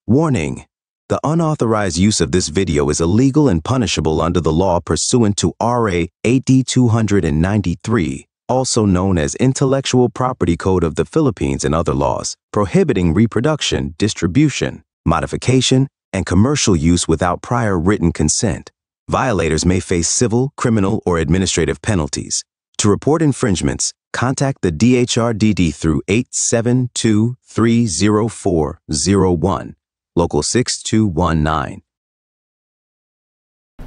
Warning: the unauthorized use of this video is illegal and punishable under the law pursuant to RA 8293, also known as Intellectual Property Code of the Philippines, and other laws, prohibiting reproduction, distribution, modification, and commercial use without prior written consent. Violators may face civil, criminal, or administrative penalties. To report infringements, contact the DHRDD through 872-30401, Local 6219.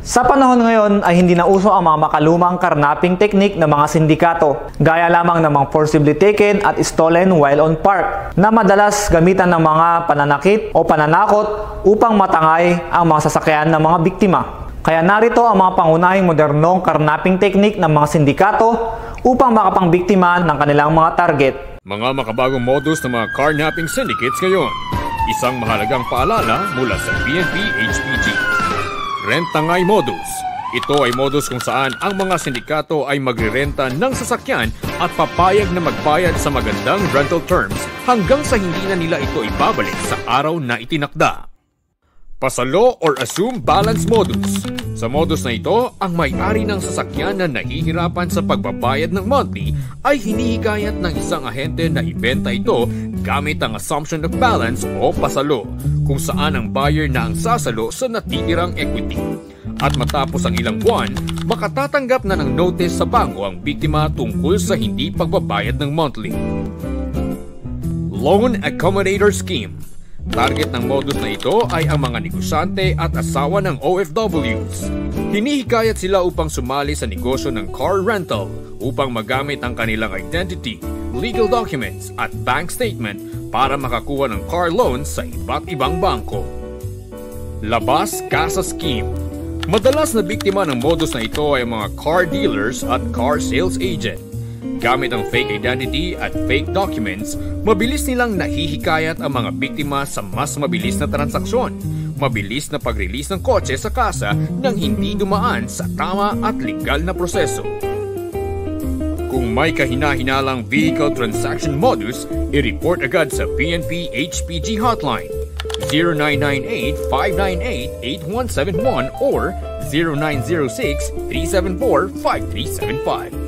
Sa panahon ngayon ay hindi na uso ang mga makalumang karnaping teknik ng mga sindikato, gaya lamang ng mga forcibly taken at stolen while on park, na madalas gamitan ng mga pananakit o pananakot upang matangay ang mga sasakyan ng mga biktima. Kaya narito ang mga pangunahing modernong karnaping teknik ng mga sindikato upang makapangbiktima ng kanilang mga target. Mga makabagong modus ng mga carnapping syndicates ngayon. Isang mahalagang paalala mula sa PNP HPG. Rentangay modus. Ito ay modus kung saan ang mga sindikato ay magrerenta ng sasakyan at papayag na magbayad sa magandang rental terms hanggang sa hindi na nila ito ibabalik sa araw na itinakda. Pasalo or assume balance modus. Sa modus na ito, ang may-ari ng sasakyan na nahihirapan sa pagbabayad ng monthly ay hinihikayat ng isang ahente na ibenta ito gamit ang assumption of balance o pasalo, kung saan ang buyer na ang sasalo sa natitirang equity. At matapos ang ilang buwan, makatatanggap na ng notice sa bangko ang biktima tungkol sa hindi pagbabayad ng monthly. Loan Accommodator Scheme. Target ng modus na ito ay ang mga negosyante at asawa ng OFWs. Hinihikayat sila upang sumali sa negosyo ng car rental upang magamit ang kanilang identity, legal documents at bank statement para makakuha ng car loan sa iba't ibang bangko. Labas Casa Scheme. Madalas na biktima ng modus na ito ay mga car dealers at car sales agent. Gamit ang fake identity at fake documents, mabilis nilang nahihikayat ang mga biktima sa mas mabilis na transaksyon, mabilis na pag-release ng kotse sa kasa nang hindi dumaan sa tama at legal na proseso. Kung may kahina-hinalang vehicle transaction modus, i-report agad sa PNP HPG hotline 0998-598-8171 or 0906-374-5375.